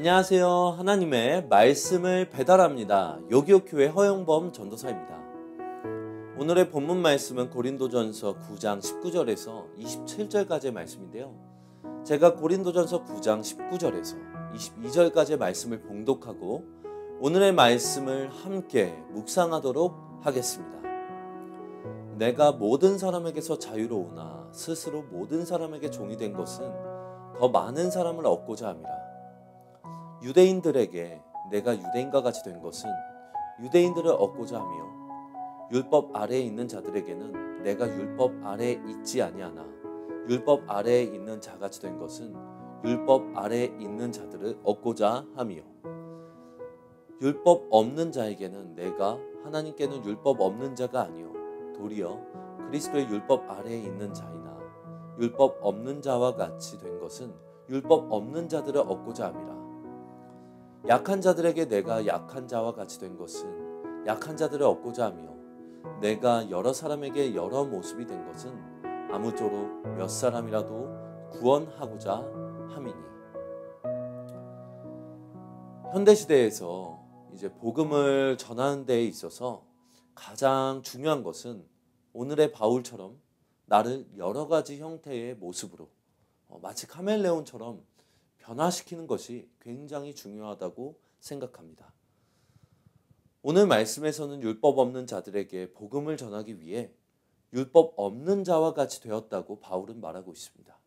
안녕하세요. 하나님의 말씀을 배달합니다. 요기요교회 허영범 전도사입니다. 오늘의 본문 말씀은 고린도전서 9장 19절에서 27절까지의 말씀인데요. 제가 고린도전서 9장 19절에서 22절까지의 말씀을 봉독하고 오늘의 말씀을 함께 묵상하도록 하겠습니다. 내가 모든 사람에게서 자유로우나 스스로 모든 사람에게 종이 된 것은 더 많은 사람을 얻고자 함이라. 유대인들에게 내가 유대인과 같이 된 것은 유대인들을 얻고자 하며 율법 아래에 있는 자들에게는 내가 율법 아래에 있지 아니하나 율법 아래에 있는 자같이 된 것은 율법 아래에 있는 자들을 얻고자 하며 율법 없는 자에게는 내가 하나님께는 율법 없는 자가 아니요 도리어 그리스도의 율법 아래에 있는 자이나 율법 없는 자와 같이 된 것은 율법 없는 자들을 얻고자 함이라. 약한 자들에게 내가 약한 자와 같이 된 것은 약한 자들을 얻고자 하며 내가 여러 사람에게 여러 모습이 된 것은 아무쪼록 몇 사람이라도 구원하고자 함이니. 현대시대에서 이제 복음을 전하는 데에 있어서 가장 중요한 것은 오늘의 바울처럼 나를 여러 가지 형태의 모습으로 마치 카멜레온처럼 변화시키는 것이 굉장히 중요하다고 생각합니다. 오늘 말씀에서는 율법 없는 자들에게 복음을 전하기 위해 율법 없는 자와 같이 되었다고 바울은 말하고 있습니다.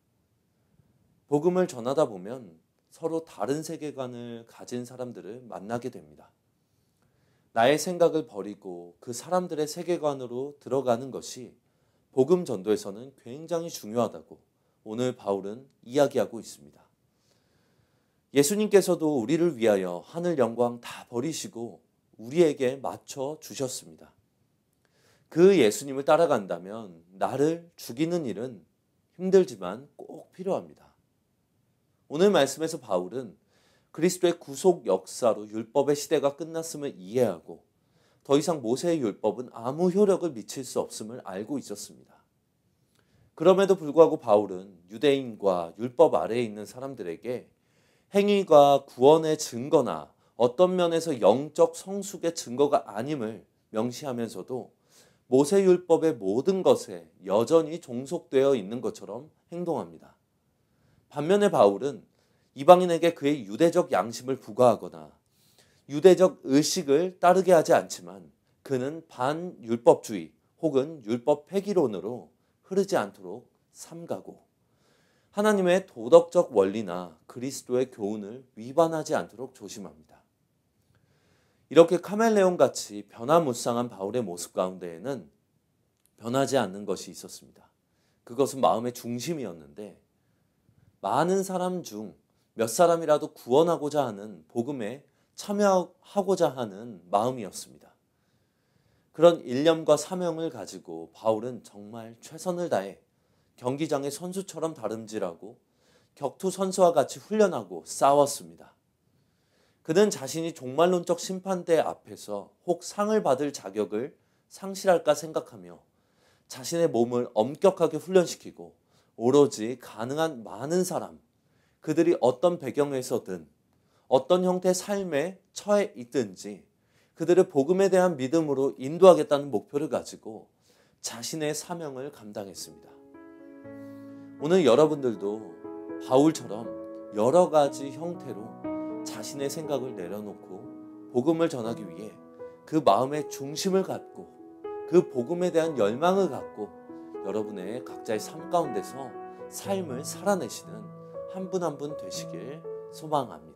복음을 전하다 보면 서로 다른 세계관을 가진 사람들을 만나게 됩니다. 나의 생각을 버리고 그 사람들의 세계관으로 들어가는 것이 복음 전도에서는 굉장히 중요하다고 오늘 바울은 이야기하고 있습니다. 예수님께서도 우리를 위하여 하늘 영광 다 버리시고 우리에게 맞춰 주셨습니다. 그 예수님을 따라간다면 나를 죽이는 일은 힘들지만 꼭 필요합니다. 오늘 말씀에서 바울은 그리스도의 구속 역사로 율법의 시대가 끝났음을 이해하고 더 이상 모세의 율법은 아무 효력을 미칠 수 없음을 알고 있었습니다. 그럼에도 불구하고 바울은 유대인과 율법 아래에 있는 사람들에게 행위가 구원의 증거나 어떤 면에서 영적 성숙의 증거가 아님을 명시하면서도 모세율법의 모든 것에 여전히 종속되어 있는 것처럼 행동합니다. 반면에 바울은 이방인에게 그의 유대적 양심을 부과하거나 유대적 의식을 따르게 하지 않지만 그는 반율법주의 혹은 율법 폐기론으로 흐르지 않도록 삼가고 하나님의 도덕적 원리나 그리스도의 교훈을 위반하지 않도록 조심합니다. 이렇게 카멜레온같이 변화무쌍한 바울의 모습 가운데에는 변하지 않는 것이 있었습니다. 그것은 마음의 중심이었는데 많은 사람 중 몇 사람이라도 구원하고자 하는 복음에 참여하고자 하는 마음이었습니다. 그런 일념과 사명을 가지고 바울은 정말 최선을 다해 경기장의 선수처럼 다름질하고 격투 선수와 같이 훈련하고 싸웠습니다. 그는 자신이 종말론적 심판대 앞에서 혹 상을 받을 자격을 상실할까 생각하며 자신의 몸을 엄격하게 훈련시키고 오로지 가능한 많은 사람, 그들이 어떤 배경에서든 어떤 형태의 삶에 처해 있든지 그들을 복음에 대한 믿음으로 인도하겠다는 목표를 가지고 자신의 사명을 감당했습니다. 오늘 여러분들도 바울처럼 여러 가지 형태로 자신의 생각을 내려놓고 복음을 전하기 위해 그 마음의 중심을 갖고 그 복음에 대한 열망을 갖고 여러분의 각자의 삶 가운데서 삶을 살아내시는 한 분 한 분 되시길 소망합니다.